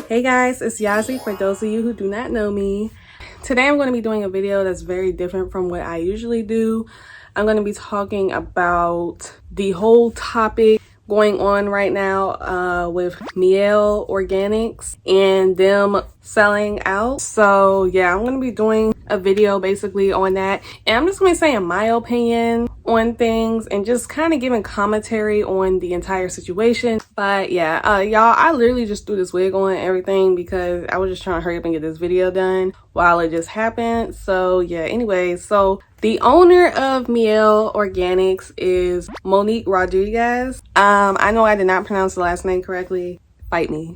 Hey guys, it's Yazi for those of you who do not know me. Today I'm going to be doing a video that's very different from what I usually do. I'm going to be talking about the whole topic going on right now with Mielle Organics and them selling out. So yeah, I'm going to be doing a video basically on that, and I'm just going to be saying my opinion on things and just kind of giving commentary on the entire situation. But yeah, y'all, I literally just threw this wig on and everything because I was just trying to hurry up and get this video done while it just happened. So yeah, anyway, so the owner of Mielle Organics is Monique Rodriguez. I know I did not pronounce the last name correctly. Fight me.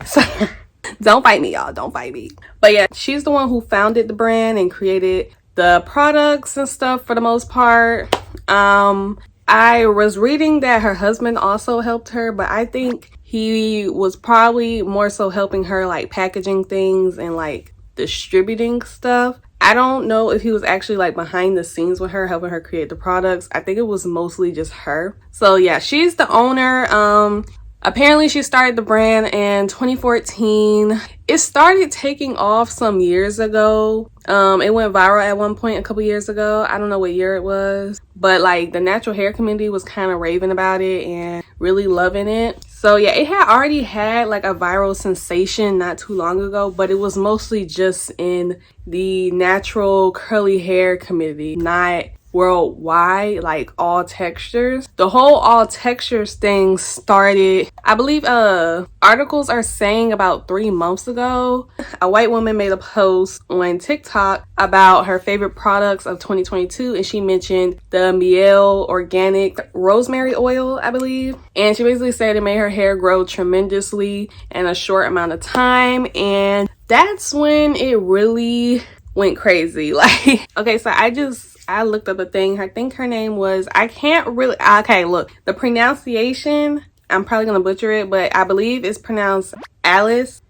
Don't fight me, y'all. Don't fight me. But yeah, she's the one who founded the brand and created the products and stuff for the most part. I was reading that her husband also helped her, but I think he was probably more so helping her like packaging things and like distributing stuff. I don't know if he was actually like behind the scenes with her, helping her create the products. I think it was mostly just her. So yeah, she's the owner. Apparently she started the brand in 2014. It started taking off some years ago. It went viral at one point a couple years ago. I don't know what year it was, but like the natural hair community was kind of raving about it and really loving it. So yeah, it had already had like a viral sensation not too long ago, but it was mostly just in the natural curly hair community, not worldwide, like all textures. The whole all textures thing started, I believe articles are saying about 3 months ago. A white woman made a post on TikTok about her favorite products of 2022, and she mentioned the Mielle Organic rosemary oil, I believe, and she basically said it made her hair grow tremendously in a short amount of time. And that's when it really went crazy. Like, okay, so I looked up a thing. I think her name was, I can't really, okay, look, the pronunciation, I'm probably gonna butcher it, but I believe it's pronounced Alex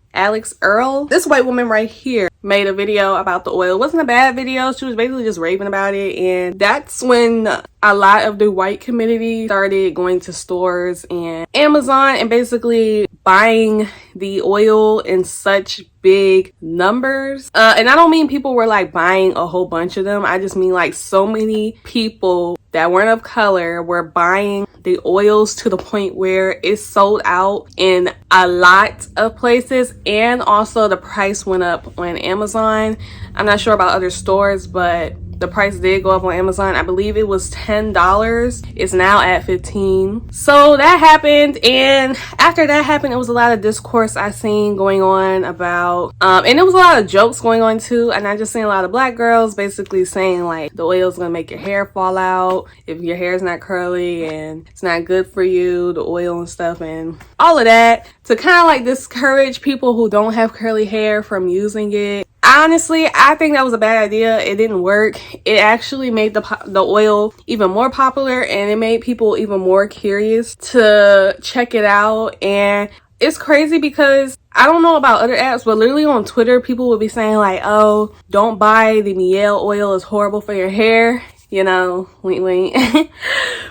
Earl. This white woman right here made a video about the oil. It wasn't a bad video. She was basically just raving about it, and that's when a lot of the white community started going to stores and Amazon and basically buying the oil in such big numbers. And I don't mean people were like buying a whole bunch of them. I just mean like so many people that weren't of color were buying the oils to the point where it's sold out in a lot of places, and also the price went up on Amazon. I'm not sure about other stores, but the price did go up on Amazon. I believe it was $10. It's now at $15. So that happened, and after that happened, it was a lot of discourse I seen going on about, and it was a lot of jokes going on too. And I just seen a lot of black girls basically saying like the oil is gonna make your hair fall out if your hair is not curly, and it's not good for you, the oil and stuff, and all of that, to kind of like discourage people who don't have curly hair from using it. Honestly, I think that was a bad idea. It didn't work. It actually made the oil even more popular, and it made people even more curious to check it out. And it's crazy because I don't know about other apps, but literally on Twitter, people would be saying like, oh, don't buy the Mielle oil, it's horrible for your hair. You know, wink, wink.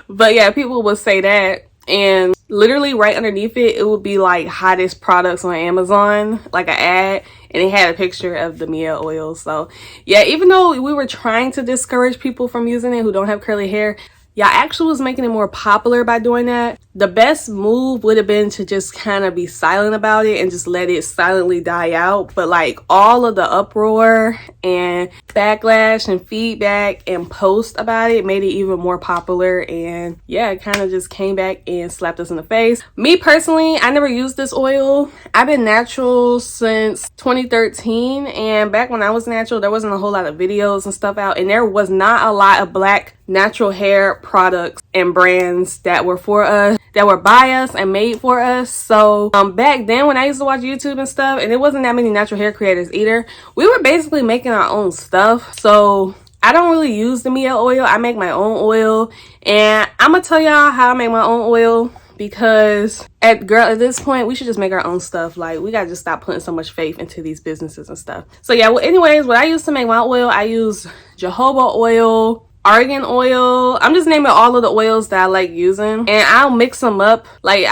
But yeah, people would say that. And literally right underneath it, it would be like hottest products on Amazon, like an ad, and it had a picture of the Mielle oil. So yeah, even though we were trying to discourage people from using it who don't have curly hair, y'all actually was making it more popular by doing that. The best move would have been to just kind of be silent about it and just let it silently die out. But like all of the uproar and backlash and feedback and post about it made it even more popular. And yeah, it kind of just came back and slapped us in the face. Me personally, I never used this oil. I've been natural since 2013, and back when I was natural, there wasn't a whole lot of videos and stuff out, and there was not a lot of black natural hair products and brands that were for us, that were by us and made for us. So back then when I used to watch YouTube and stuff, and there wasn't that many natural hair creators either, we were basically making our own stuff. So I don't really use the Mielle oil. I make my own oil, and I'm gonna tell y'all how I make my own oil, because at this point we should just make our own stuff. Like, we gotta just stop putting so much faith into these businesses and stuff. So yeah, well anyways, what I use to make my oil, I use jojoba oil, argan oil. I'm just naming all of the oils that I like using, and I'll mix them up. Like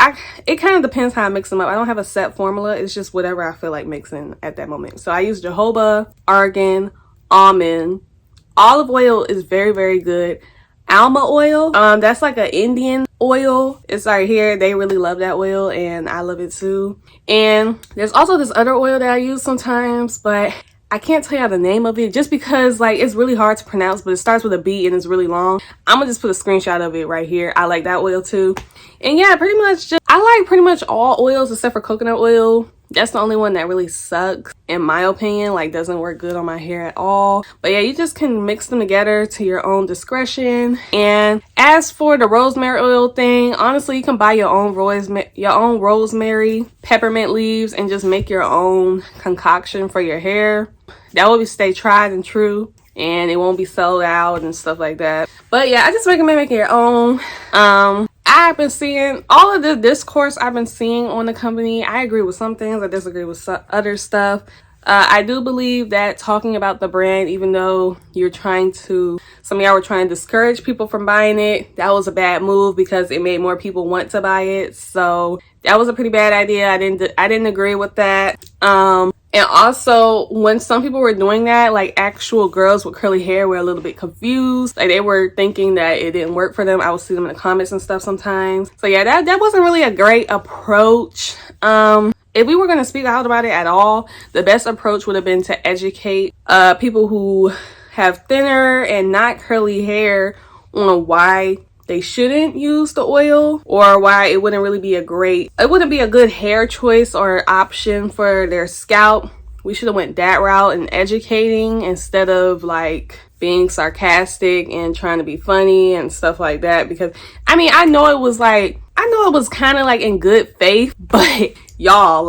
it kind of depends how I mix them up. I don't have a set formula. It's just whatever I feel like mixing at that moment. So I use jojoba, argan, almond. Olive oil is very, very good. Alma oil, that's like an Indian oil. It's right here. They really love that oil, and I love it too. And there's also this other oil that I use sometimes, but I can't tell you the name of it just because like it's really hard to pronounce, but it starts with a B and it's really long. I'm gonna just put a screenshot of it right here. I like that oil too. And yeah, pretty much I like pretty much all oils except for coconut oil. That's the only one that really sucks in my opinion, like doesn't work good on my hair at all. But yeah, you just can mix them together to your own discretion. And as for the rosemary oil thing, honestly, you can buy your own rosemary, peppermint leaves, and just make your own concoction for your hair. That will stay tried and true, and it won't be sold out and stuff like that. But yeah, I just recommend making your own. I've been seeing all of the discourse I've been seeing on the company. I agree with some things, I disagree with some other stuff. I do believe that talking about the brand, even though some of y'all were trying to discourage people from buying it, that was a bad move because it made more people want to buy it. So that was a pretty bad idea. I didn't agree with that. And also, when some people were doing that, like actual girls with curly hair were a little bit confused. Like they were thinking that it didn't work for them. I would see them in the comments and stuff sometimes. So yeah, that wasn't really a great approach. If we were going to speak out about it at all, the best approach would have been to educate people who have thinner and not curly hair on why they shouldn't use the oil, or why it wouldn't be a good hair choice or option for their scalp. We should have went that route in educating instead of like being sarcastic and trying to be funny and stuff like that. Because I mean, I know it was kind of like in good faith, but y'all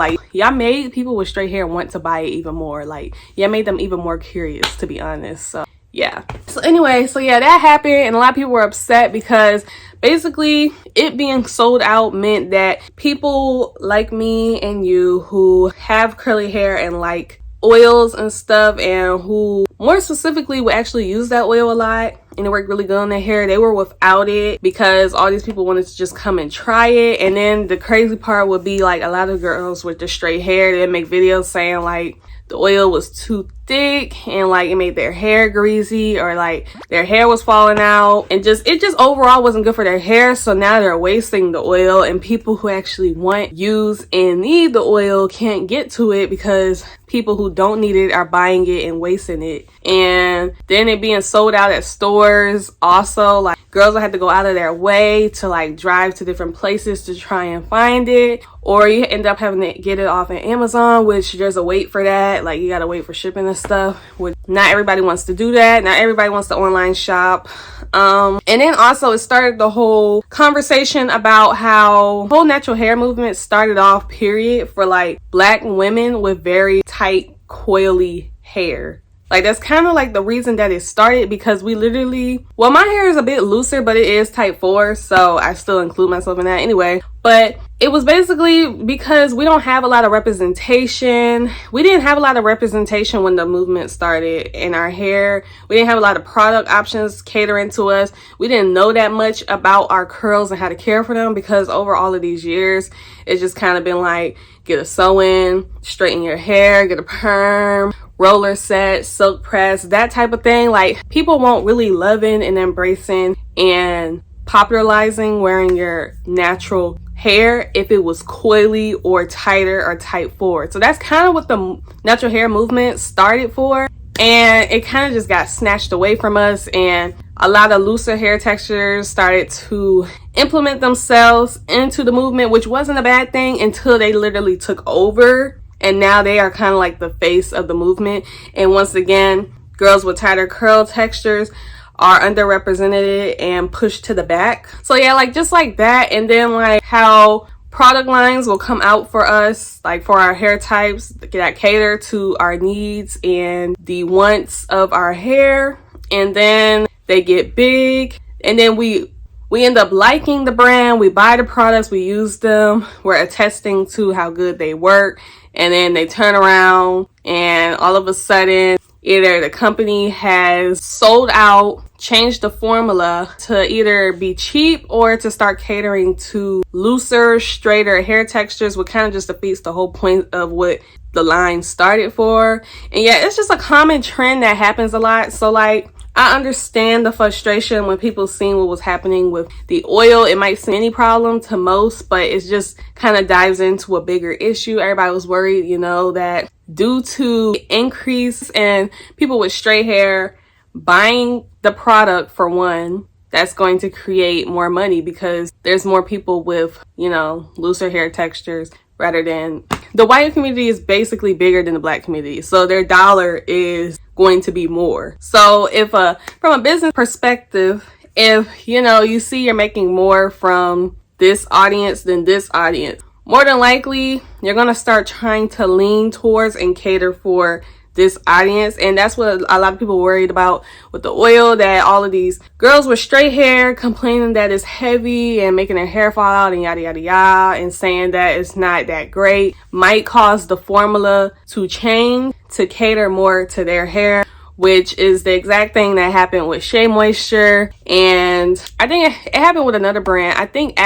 made people with straight hair want to buy it even more. Like y'all made them even more curious, to be honest. So yeah. So anyway, that happened, and a lot of people were upset because basically it being sold out meant that people like me and you who have curly hair and like oils and stuff, and who more specifically would actually use that oil a lot and it worked really good on their hair, they were without it because all these people wanted to just come and try it. And then the crazy part would be like a lot of girls with the straight hair, they'd make videos saying like the oil was too thick and like it made their hair greasy, or like their hair was falling out, and it just overall wasn't good for their hair. So now they're wasting the oil, and people who actually use and need the oil can't get to it because people who don't need it are buying it and wasting it. And then it being sold out at stores also, like girls will have to go out of their way to like drive to different places to try and find it, or you end up having to get it off of Amazon, which there's a wait for that. Like you gotta wait for shipping and stuff, which not everybody wants to do that. Not everybody wants to online shop. And then also it started the whole conversation about how the whole natural hair movement started off period for like black women with very tight coily hair. Like that's kind of like the reason that it started, because we literally, well, my hair is a bit looser, but it is type 4, so I still include myself in that anyway. But it was basically because we don't have a lot of representation. We didn't have a lot of representation when the movement started in our hair. We didn't have a lot of product options catering to us. We didn't know that much about our curls and how to care for them, because over all of these years, it's just kind of been like, get a sew-in, straighten your hair, get a perm, roller set, silk press, that type of thing. Like people won't really loving and embracing and popularizing wearing your natural hair if it was coily or tighter or type 4. So that's kind of what the natural hair movement started for, and it kind of just got snatched away from us, and a lot of looser hair textures started to implement themselves into the movement, which wasn't a bad thing until they literally took over. And now they are kind of like the face of the movement. And once again, girls with tighter curl textures are underrepresented and pushed to the back. So yeah, like just like that. And then like how product lines will come out for us, like for our hair types that cater to our needs and the wants of our hair. And then they get big, and then we end up liking the brand. We buy the products, we use them, we're attesting to how good they work. And then they turn around and all of a sudden either the company has sold out, changed the formula to either be cheap or to start catering to looser, straighter hair textures, which kind of just defeats the whole point of what the line started for. And yeah, it's just a common trend that happens a lot. So like, I understand the frustration when people seen what was happening with the oil. It might seem any problem to most, but it just kind of dives into a bigger issue. Everybody was worried, you know, that due to increase in people with straight hair buying the product, for one, that's going to create more money because there's more people with, you know, looser hair textures, rather than the white community is basically bigger than the black community. So their dollar is going to be more. So if from a business perspective, if, you know, you see you're making more from this audience than this audience, more than likely you're going to start trying to lean towards and cater for this audience. And that's what a lot of people worried about with the oil, that all of these girls with straight hair complaining that it's heavy and making their hair fall out and yada yada yada, and saying that it's not that great, might cause the formula to change to cater more to their hair, which is the exact thing that happened with Shea Moisture. And I think it happened with another brand. I think it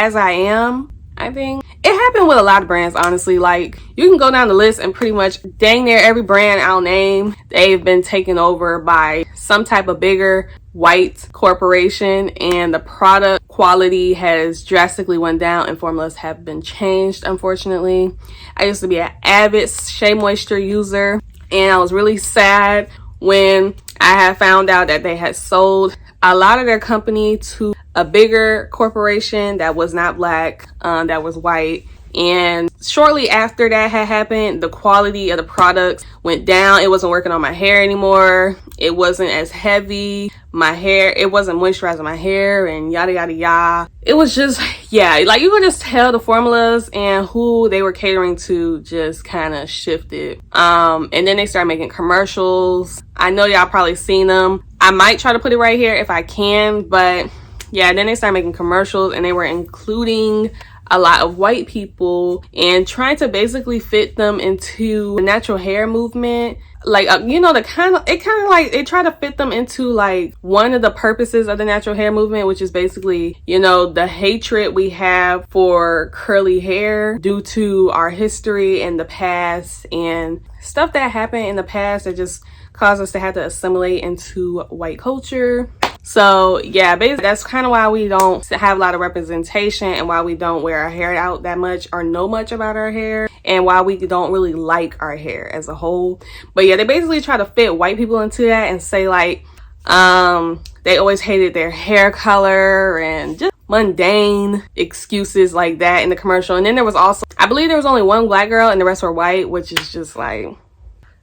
happened with a lot of brands, honestly. Like, you can go down the list and pretty much dang near every brand I'll name, they've been taken over by some type of bigger white corporation, and the product quality has drastically went down and formulas have been changed, unfortunately. I used to be an avid Shea Moisture user, and I was really sad when I had found out that they had sold a lot of their company to a bigger corporation that was not black, that was white. And shortly after that had happened, the quality of the products went down. It wasn't working on my hair anymore. It wasn't as heavy. It wasn't moisturizing my hair and yada yada yada. It was just, yeah, like you could just tell the formulas and who they were catering to just kind of shifted. And then they started making commercials. I know y'all probably seen them. I might try to put it right here if I can, but yeah, then they started making commercials and they were including a lot of white people and trying to basically fit them into the natural hair movement. Like, you know, they try to fit them into like one of the purposes of the natural hair movement, which is basically, you know, the hatred we have for curly hair due to our history in the past and stuff that happened in the past that just caused us to have to assimilate into white culture. So yeah, basically that's kind of why we don't have a lot of representation and why we don't wear our hair out that much or know much about our hair, and why we don't really like our hair as a whole. But yeah, they basically try to fit white people into that and say like they always hated their hair color and just mundane excuses like that in the commercial. And then there was also, I believe there was only one black girl and the rest were white, which is just like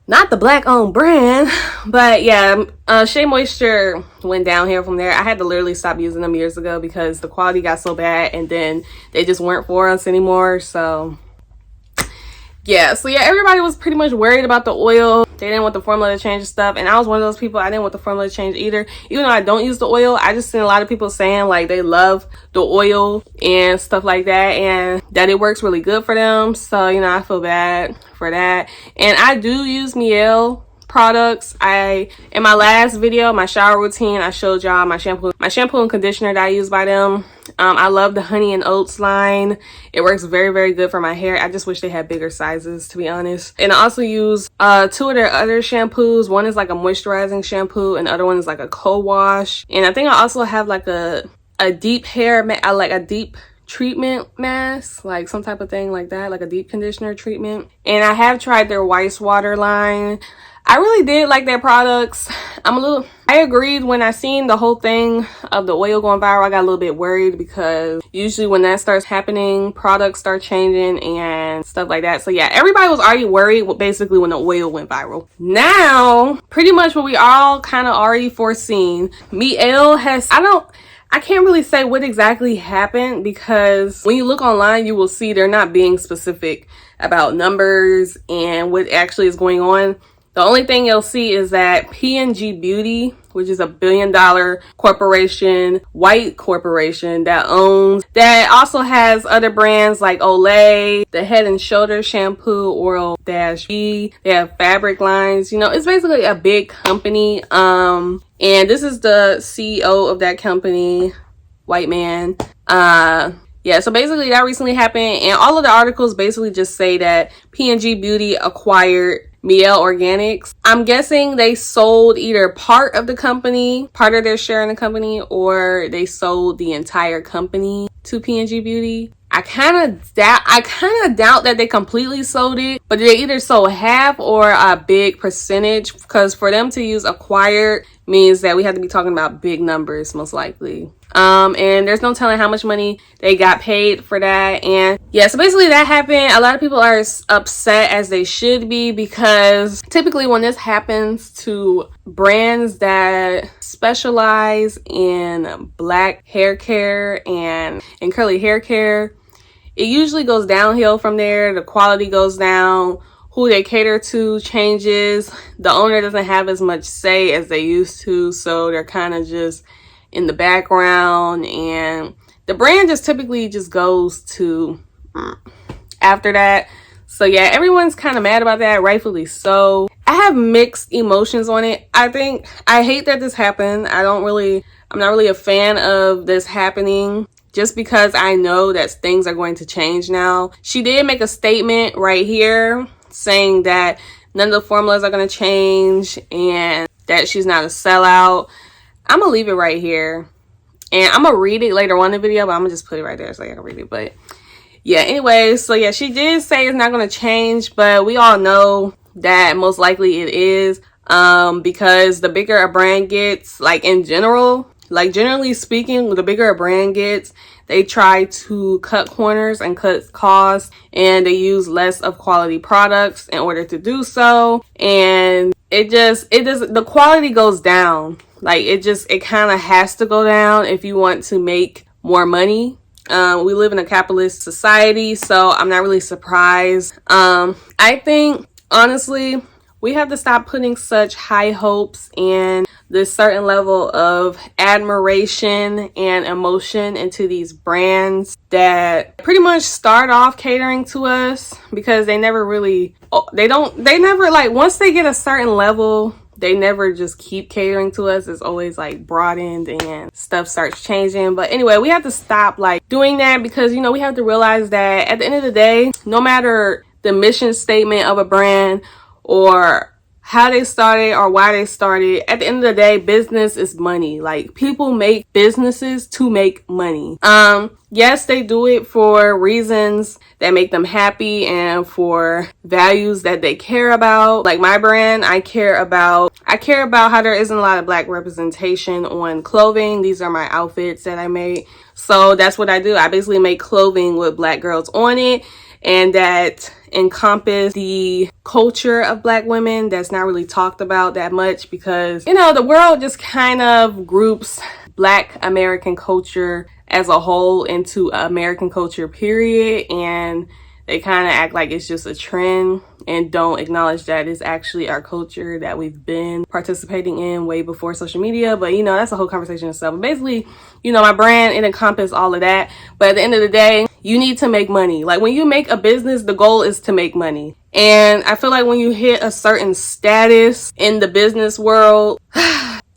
not the black owned brand. But yeah, Shea Moisture went downhill from there. I had to literally stop using them years ago because the quality got so bad and then they just weren't for us anymore. So yeah, everybody was pretty much worried about the oil. They didn't want the formula to change and stuff, and I was one of those people. I didn't want the formula to change either. Even though I don't use the oil, I just seen a lot of people saying like they love the oil and stuff like that, and that it works really good for them. So, you know, I feel bad for that. And I do use Mielle products. In my last video, my shower routine, I showed y'all my shampoo and conditioner that I use by them. I love the honey and oats line. It works very, very good for my hair. I just wish they had bigger sizes, to be honest. And I also use two of their other shampoos. One is like a moisturizing shampoo and the other one is like a co-wash. And I think I also have like a deep hair, like a deep treatment mask, like some type of thing like that, like a deep conditioner treatment. And I have tried their Weiss water line. I really did like their products. I agreed when I seen the whole thing of the oil going viral. I got a little bit worried because usually when that starts happening, products start changing and stuff like that. So yeah, everybody was already worried basically when the oil went viral. Now, pretty much what we all kind of already foreseen, Mielle has, I can't really say what exactly happened because when you look online, you will see they're not being specific about numbers and what actually is going on. The only thing you'll see is that P&G Beauty, which is a $1 billion corporation, white corporation that also has other brands like Olay, the Head and Shoulders shampoo, Oral-B. They have fabric lines. You know, it's basically a big company. And this is the CEO of that company, white man. Yeah, so basically that recently happened, and all of the articles basically just say that P&G Beauty acquired Mielle Organics. I'm guessing they sold either part of the company, part of their share in the company, or they sold the entire company to P&G Beauty. I kind of doubt that they completely sold it, but they either sold half or a big percentage, because for them to use acquired means that we have to be talking about big numbers, most likely. And there's no telling how much money they got paid for that. And yeah, so basically that happened. A lot of people are as upset as they should be, because typically when this happens to brands that specialize in black hair care and curly hair care, it usually goes downhill from there. The quality goes down. Who they cater to changes. The owner doesn't have as much say as they used to, so they're kind of just in the background, and the brand just typically just goes to after that. So yeah, everyone's kind of mad about that, rightfully so. I have mixed emotions on it. I hate that this happened. I'm not really a fan of this happening, just because I know that things are going to change now. She did make a statement right here saying that none of the formulas are going to change and that she's not a sellout. I'm gonna leave it right here, and I'm gonna read it later on in the video, but I'm gonna just put it right there so I can read it. But yeah, anyway, so yeah, she did say it's not gonna change, but we all know that most likely it is, because the bigger a brand gets, like in general, like generally speaking, the bigger a brand gets, they try to cut corners and cut costs, and they use less of quality products in order to do so, and the quality goes down. Like it kind of has to go down if you want to make more money. We live in a capitalist society, so I'm not really surprised. I think honestly, we have to stop putting such high hopes and this certain level of admiration and emotion into these brands that pretty much start off catering to us, because they never like, once they get a certain level, they never just keep catering to us. It's always like broadened and stuff starts changing. But anyway, we have to stop like doing that, because, you know, we have to realize that at the end of the day, no matter the mission statement of a brand or how they started or why they started, at the end of the day, business is money. Like, people make businesses to make money. Yes, they do it for reasons that make them happy and for values that they care about. Like my brand, I care about how there isn't a lot of black representation on clothing. These are my outfits that I made. So that's what I do. I basically make clothing with black girls on it, and that encompass the culture of black women that's not really talked about that much, because, you know, the world just kind of groups black American culture as a whole into American culture, period, and they kind of act like it's just a trend and don't acknowledge that it's actually our culture that we've been participating in way before social media. But, you know, that's a whole conversation itself. But basically, you know, my brand, it encompasses all of that. But at the end of the day, you need to make money. Like, when you make a business, the goal is to make money. And I feel like when you hit a certain status in the business world,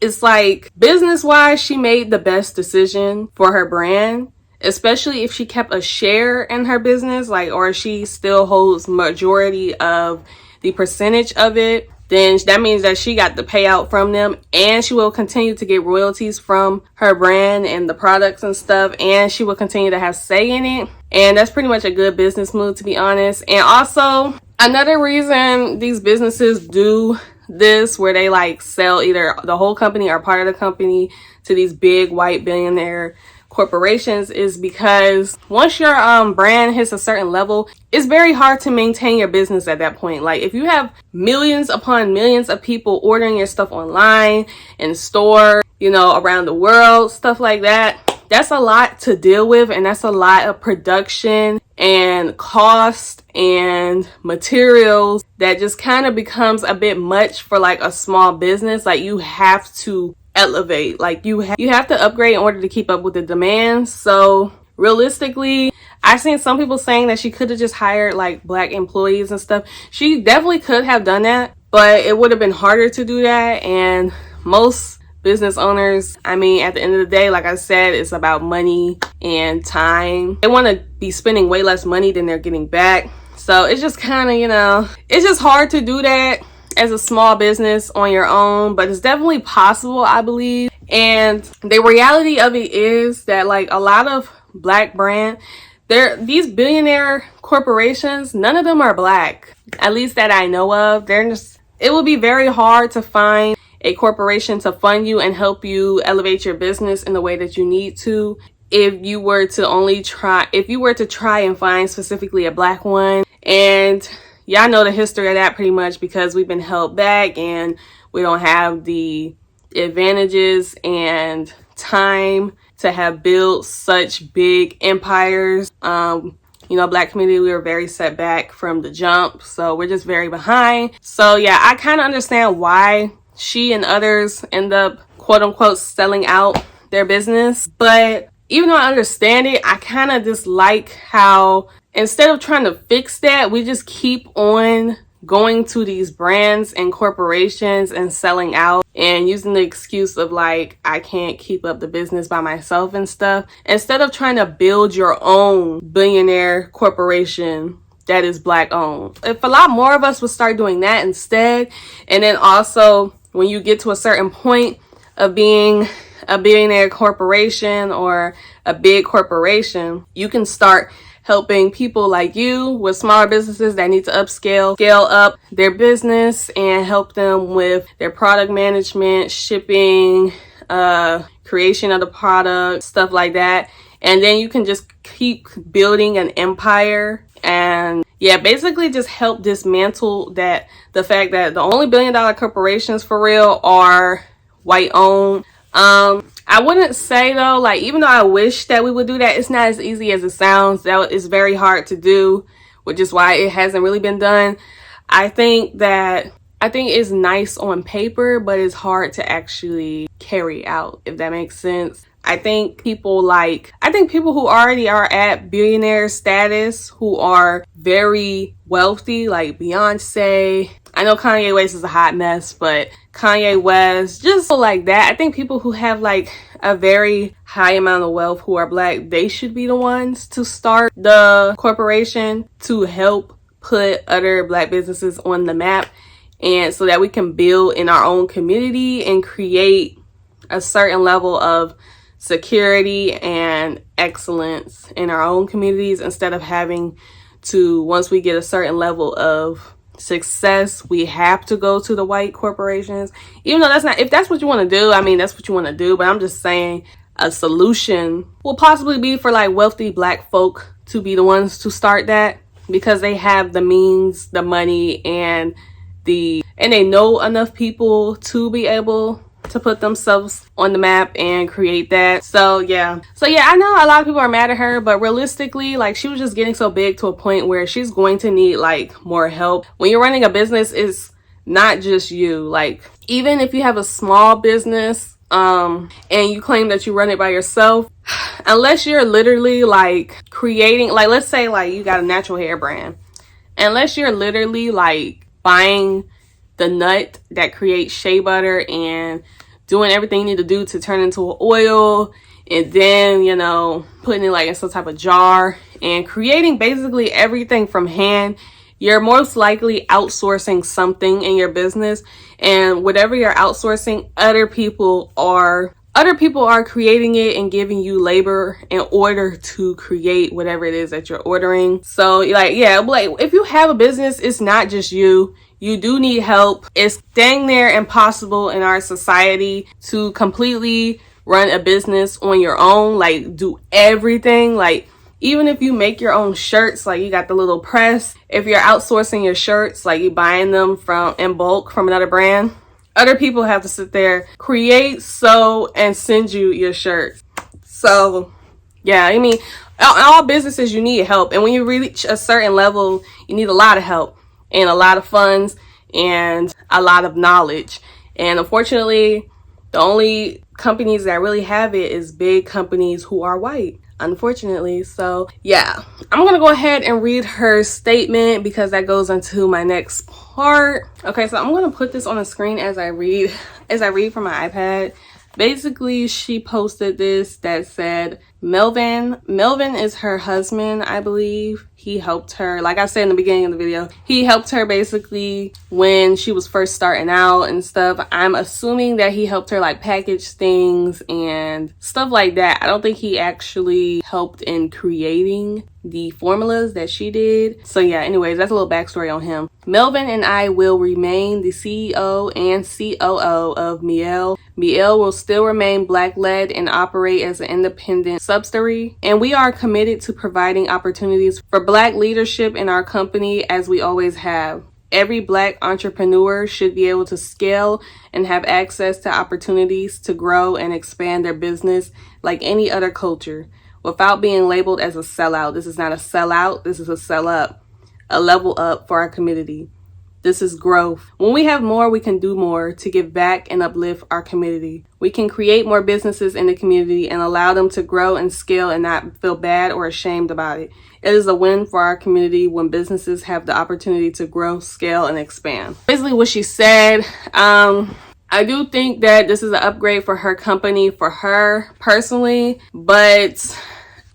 it's like, business-wise, she made the best decision for her brand, especially if she kept a share in her business, like, or she still holds majority of the percentage of it. Then that means that she got the payout from them, and she will continue to get royalties from her brand and the products and stuff, and she will continue to have say in it. And that's pretty much a good business move, to be honest. And also, another reason these businesses do this, where they like sell either the whole company or part of the company to these big white billionaire corporations, is because once your brand hits a certain level, it's very hard to maintain your business at that point. Like, if you have millions upon millions of people ordering your stuff online, in store, you know, around the world, stuff like that, that's a lot to deal with, and that's a lot of production and cost and materials that just kind of becomes a bit much for like a small business. Like you have to elevate, like you have to upgrade in order to keep up with the demand. So realistically, I've seen some people saying that she could have just hired like Black employees and stuff. She definitely could have done that, but it would have been harder to do that. And most business owners, I mean, at the end of the day, like I said, it's about money and time. They want to be spending way less money than they're getting back. So it's just kind of, you know, it's just hard to do that as a small business on your own, but it's definitely possible, I believe. And the reality of it is that like a lot of Black brand, these billionaire corporations, none of them are Black, at least that I know of. It will be very hard to find a corporation to fund you and help you elevate your business in the way that you need to if you were to try and find specifically a Black one. And y'all know the history of that pretty much, because we've been held back and we don't have the advantages and time to have built such big empires. You know, Black community, we were very set back from the jump, so we're just very behind. So yeah, I kind of understand why she and others end up quote unquote selling out their business. But even though I understand it, I kind of dislike how instead of trying to fix that, we just keep on going to these brands and corporations and selling out and using the excuse of like, I can't keep up the business by myself and stuff, instead of trying to build your own billionaire corporation that is Black owned. If a lot more of us would start doing that instead, and then also when you get to a certain point of being a billionaire corporation or a big corporation, you can start helping people like you with smaller businesses that need to scale up their business and help them with their product management, shipping, creation of the product, stuff like that. And then you can just keep building an empire and yeah, basically just help dismantle the fact that the only billion-dollar corporations for real are white owned. I wouldn't say though, like, even though I wish that we would do that, it's not as easy as it sounds. That is very hard to do, which is why it hasn't really been done. I think it's nice on paper, but it's hard to actually carry out, if that makes sense. I think people who already are at billionaire status, who are very wealthy, like Beyonce. I know Kanye West is a hot mess, but Kanye West, just like that. I think people who have like a very high amount of wealth who are Black, they should be the ones to start the corporation to help put other Black businesses on the map, and so that we can build in our own community and create a certain level of security and excellence in our own communities, instead of having to, once we get a certain level of success, we have to go to the white corporations. Even though if that's what you want to do, I mean, that's what you want to do, but I'm just saying a solution will possibly be for like wealthy Black folk to be the ones to start that, because they have the means, the money, and they know enough people to be able to put themselves on the map and create that. So yeah, I know a lot of people are mad at her, but realistically, like, she was just getting so big to a point where she's going to need like more help. When you're running a business, it's not just you. Like, even if you have a small business and you claim that you run it by yourself, unless you're literally like creating, like, let's say like you got a natural hair brand, unless you're literally like buying the nut that creates shea butter and doing everything you need to do to turn into an oil, and then, you know, putting it like in some type of jar and creating basically everything from hand, you're most likely outsourcing something in your business. And whatever you're outsourcing, other people are creating it and giving you labor in order to create whatever it is that you're ordering. So like, yeah, like, if you have a business, it's not just you. You do need help. It's dang near impossible in our society to completely run a business on your own, like do everything. Like, even if you make your own shirts, like you got the little press, if you're outsourcing your shirts, like you buying them in bulk from another brand, other people have to sit there, create, sew, and send you your shirts. So yeah, I mean, all businesses, you need help. And when you reach a certain level, you need a lot of help and a lot of funds and a lot of knowledge. And unfortunately, the only companies that really have it is big companies who are white, unfortunately. So yeah, I'm going to go ahead and read her statement because that goes into my next part. Okay, so I'm going to put this on the screen as I read from my iPad. Basically, she posted this that said, Melvin is her husband, I believe. He helped her, like I said in the beginning of the video, he helped her basically when she was first starting out and stuff. I'm assuming that he helped her like package things and stuff like that. I don't think he actually helped in creating the formulas that she did. So yeah, anyways, that's a little backstory on him. Melvin and I will remain the CEO and COO of Mielle. Mielle will still remain Black-led and operate as an independent subsidiary. And we are committed to providing opportunities for Black leadership in our company as we always have. Every Black entrepreneur should be able to scale and have access to opportunities to grow and expand their business like any other culture, without being labeled as a sellout. This is not a sellout. This is a sell up, a level up for our community. This is growth. When we have more, we can do more to give back and uplift our community. We can create more businesses in the community and allow them to grow and scale and not feel bad or ashamed about it. It is a win for our community when businesses have the opportunity to grow, scale, and expand. Basically what she said, I do think that this is an upgrade for her company, for her personally, but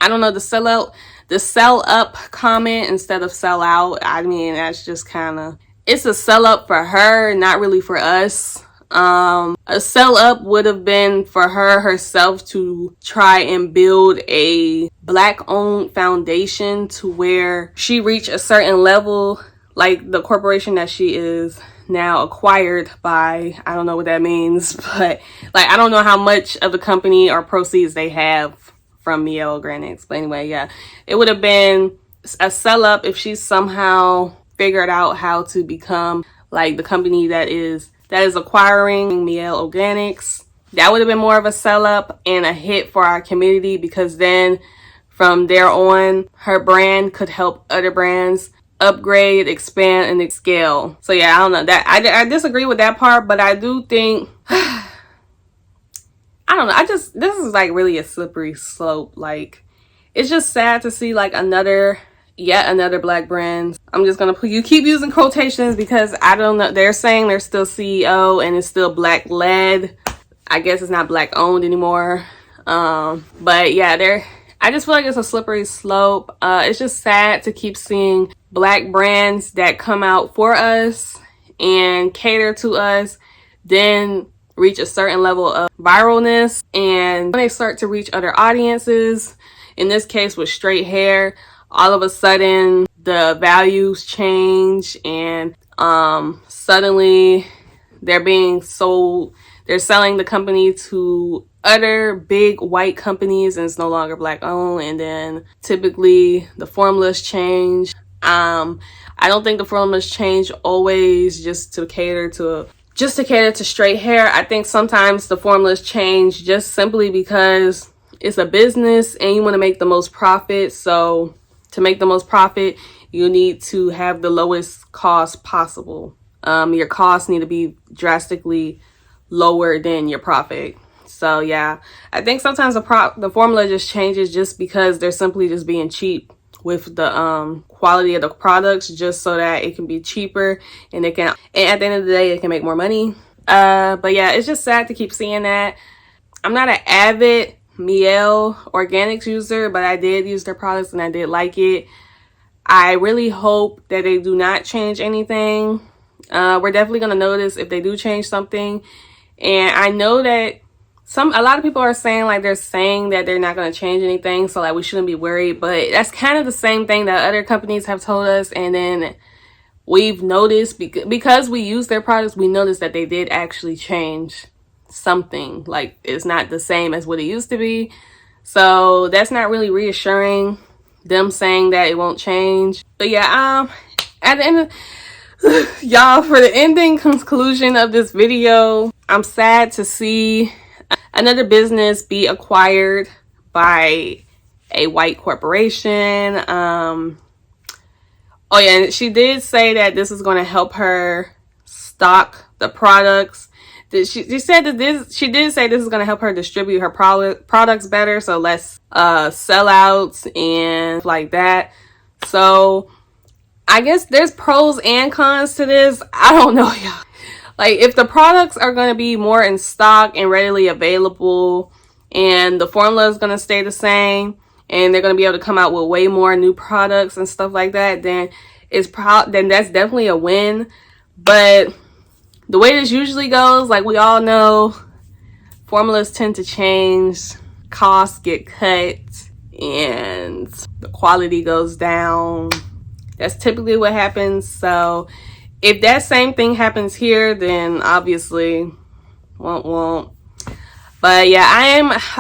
I don't know, the sell up comment instead of sell out. I mean, that's just kind of, it's a sell up for her, not really for us. A sell up would have been for her herself to try and build a Black owned foundation to where she reached a certain level, like the corporation that she is now acquired by. I don't know what that means, but like, I don't know how much of the company or proceeds they have from Mielle Organics. But anyway, yeah, it would have been a sell up if she somehow figured out how to become like the company that is acquiring Mielle Organics. That would have been more of a sell up and a hit for our community, because then from there on, her brand could help other brands upgrade, expand, and scale. So yeah, I don't know, that I disagree with that part, but I do think I don't know, this is like really a slippery slope. Like, it's just sad to see like yet another Black brand. I'm just gonna put, you keep using quotations because I don't know, they're saying they're still CEO and it's still Black led. I guess it's not Black owned anymore. But yeah, I just feel like it's a slippery slope. It's just sad to keep seeing Black brands that come out for us and cater to us, then reach a certain level of viralness, and when they start to reach other audiences, in this case with straight hair, all of a sudden the values change, and suddenly they're being sold, they're selling the company to other big white companies and it's no longer Black owned. And then typically the formulas change. I don't think the formulas change always just to cater to straight hair. I think sometimes the formulas change just simply because it's a business and you want to make the most profit. So to make the most profit, you need to have the lowest cost possible. Your costs need to be drastically lower than your profit. So yeah, I think sometimes the formula just changes just because they're simply just being cheap with the quality of the products, just so that it can be cheaper and at the end of the day, it can make more money. But yeah, it's just sad to keep seeing that. I'm not an avid Mielle Organics user, but I did use their products and I did like it. I really hope that they do not change anything. We're definitely going to notice if they do change something. And I know that a lot of people are saying like they're not going to change anything, so like we shouldn't be worried, but that's kind of the same thing that other companies have told us. And then we've noticed, because we use their products, we noticed that they did actually change something. Like, it's not the same as what it used to be, so that's not really reassuring, them saying that it won't change. But yeah, at the end of y'all, for the ending conclusion of this video, I'm sad to see another business be acquired by a white corporation. Oh yeah, and she did say that this is going to help her stock the products. She said that she did say this is going to help her distribute her products better, so less sellouts and like that. So I guess there's pros and cons to this. I don't know, y'all. Like, if the products are going to be more in stock and readily available, and the formula is going to stay the same, and they're going to be able to come out with way more new products and stuff like that, then then that's definitely a win. But the way this usually goes, like we all know, formulas tend to change, costs get cut, and the quality goes down. That's typically what happens. So if that same thing happens here, then obviously won't. But yeah,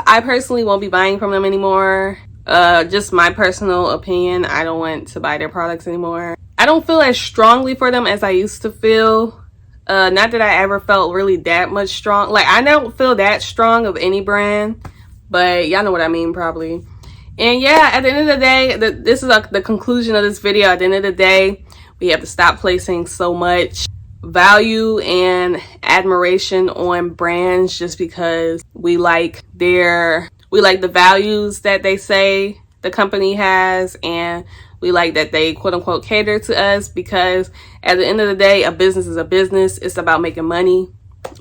I personally won't be buying from them anymore. Just my personal opinion. I don't want to buy their products anymore. I don't feel as strongly for them as I used to feel. Not that I ever felt really that much strong. Like, I don't feel that strong of any brand, but y'all know what I mean probably. And yeah, at the end of the day, this is the conclusion of this video. At the end of the day, we have to stop placing so much value and admiration on brands just because we like the values that they say the company has, and we like that they quote unquote cater to us, because at the end of the day, a business is a business. It's about making money,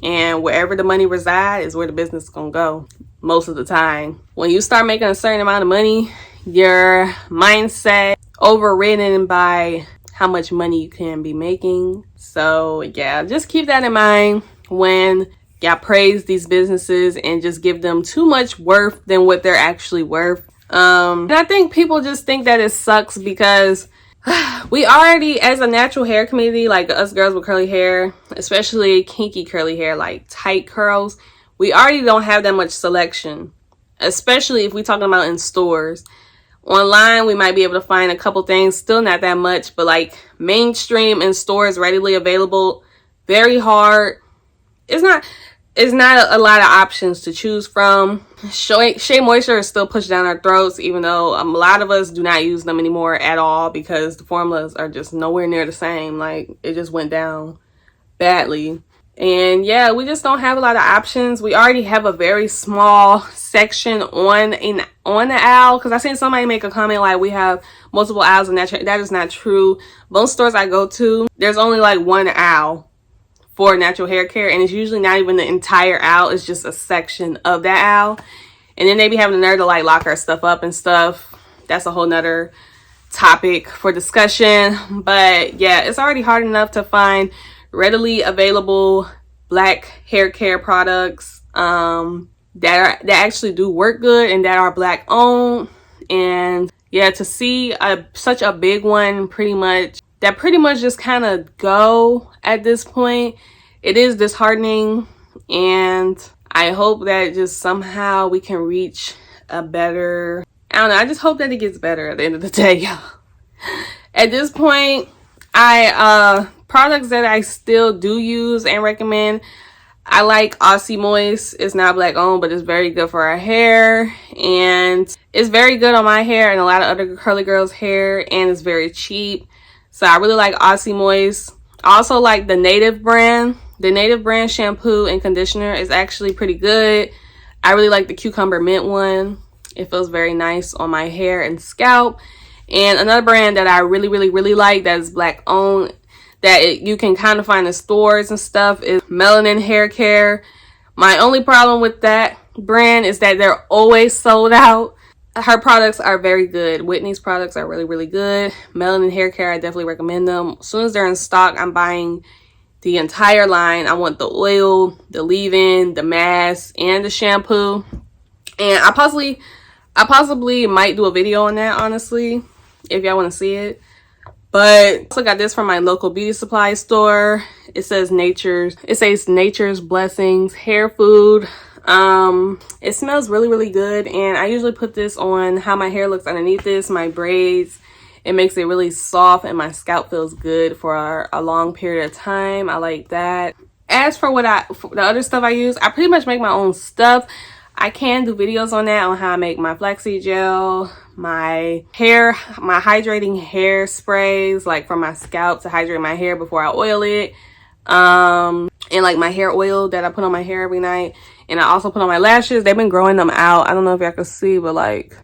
and wherever the money resides is where the business is gonna go most of the time. When you start making a certain amount of money, your mindset overridden by how much money you can be making. So yeah, just keep that in mind when y'all praise these businesses and just give them too much worth than what they're actually worth. And I think people just think that it sucks because we already, as a natural hair community, like us girls with curly hair, especially kinky curly hair, like tight curls, we already don't have that much selection, especially if we're talking about in stores. Online, we might be able to find a couple things, still not that much, but like mainstream in stores, readily available, very hard. It's not a lot of options to choose from. Shea Moisture is still pushed down our throats, even though a lot of us do not use them anymore at all because the formulas are just nowhere near the same. Like, it just went down badly. And yeah, we just don't have a lot of options. We already have a very small section on the aisle, because I seen somebody make a comment like we have multiple aisles, and that is not true. Most stores I go to, there's only like one aisle for natural hair care, and it's usually not even the entire aisle. It's just a section of that aisle, and then they be having the nerve to like lock our stuff up and stuff. That's a whole nother topic for discussion. But yeah, it's already hard enough to find readily available black hair care products that actually do work good and that are black owned. And yeah, to see such a big one pretty much just kind of go at this point, it is disheartening. And I hope that just somehow we can reach a better, I don't know, I just hope that it gets better at the end of the day, y'all. At this point, products that I still do use and recommend, I like Aussie Moist. It's not black owned, but it's very good for our hair, and it's very good on my hair and a lot of other curly girls' hair, and it's very cheap. So I really like Aussie Moist. I also like the Native brand. The Native brand shampoo and conditioner is actually pretty good. I really like the cucumber mint one. It feels very nice on my hair and scalp. And another brand that I really like that is black owned, that you can kind of find in stores and stuff, is Melanin Hair Care. My only problem with that brand is that they're always sold out. Her products are very good. Whitney's products are really good. Melanin Hair Care, I definitely recommend them. As soon as they're in stock, I'm buying the entire line. I want the oil, the leave-in, the mask, and the shampoo. And I possibly might do a video on that, honestly, if y'all want to see it. But I also got this from my local beauty supply store. It says Nature's Blessings hair food. It smells really good, and I usually put this on how my hair looks underneath this, my braids. It makes it really soft and my scalp feels good for a long period of time. I like that. As for the other stuff I use, I pretty much make my own stuff. I can do videos on that, on how I make my flaxseed gel, my hydrating hair sprays, like for my scalp to hydrate my hair before I oil it, and like my hair oil that I put on my hair every night. And I also put on my lashes. They've been growing them out. I don't know if y'all can see, but like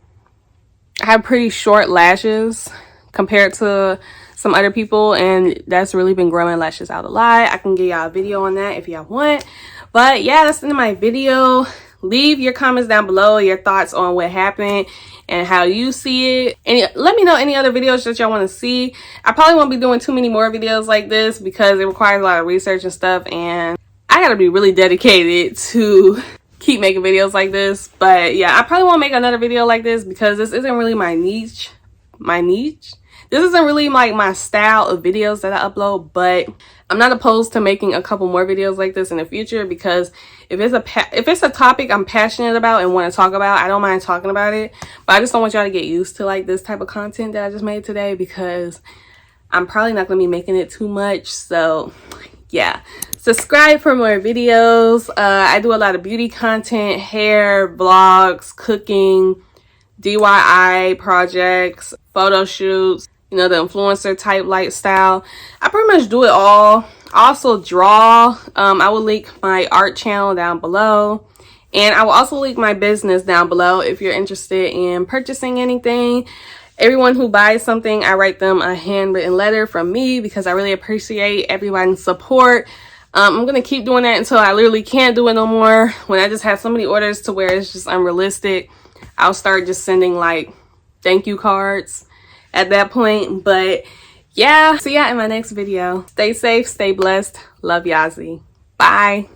I have pretty short lashes compared to some other people, and that's really been growing lashes out a lot. I can give y'all a video on that if y'all want. But yeah, that's the end of my video. Leave your comments down below, your thoughts on what happened and how you see it, and let me know any other videos that y'all want to see. I probably won't be doing too many more videos like this because it requires a lot of research and stuff, and I gotta be really dedicated to keep making videos like this. But yeah, I probably won't make another video like this because this isn't really my niche. This isn't really like my style of videos that I upload, but I'm not opposed to making a couple more videos like this in the future, because if it's a topic I'm passionate about and want to talk about, I don't mind talking about it. But I just don't want y'all to get used to like this type of content that I just made today, because I'm probably not going to be making it too much. So yeah, subscribe for more videos. I do a lot of beauty content, hair, vlogs, cooking, DIY projects, photo shoots, you know, the influencer type lifestyle. I pretty much do it all. I also draw. I will link my art channel down below, and I will also link my business down below if you're interested in purchasing anything. Everyone who buys something, I write them a handwritten letter from me because I really appreciate everyone's support. I'm gonna keep doing that until I literally can't do it no more. When I just have so many orders to where it's just unrealistic, I'll start just sending like thank you cards at that point. But yeah, see ya in my next video. Stay safe, stay blessed. Love Yazi. Bye.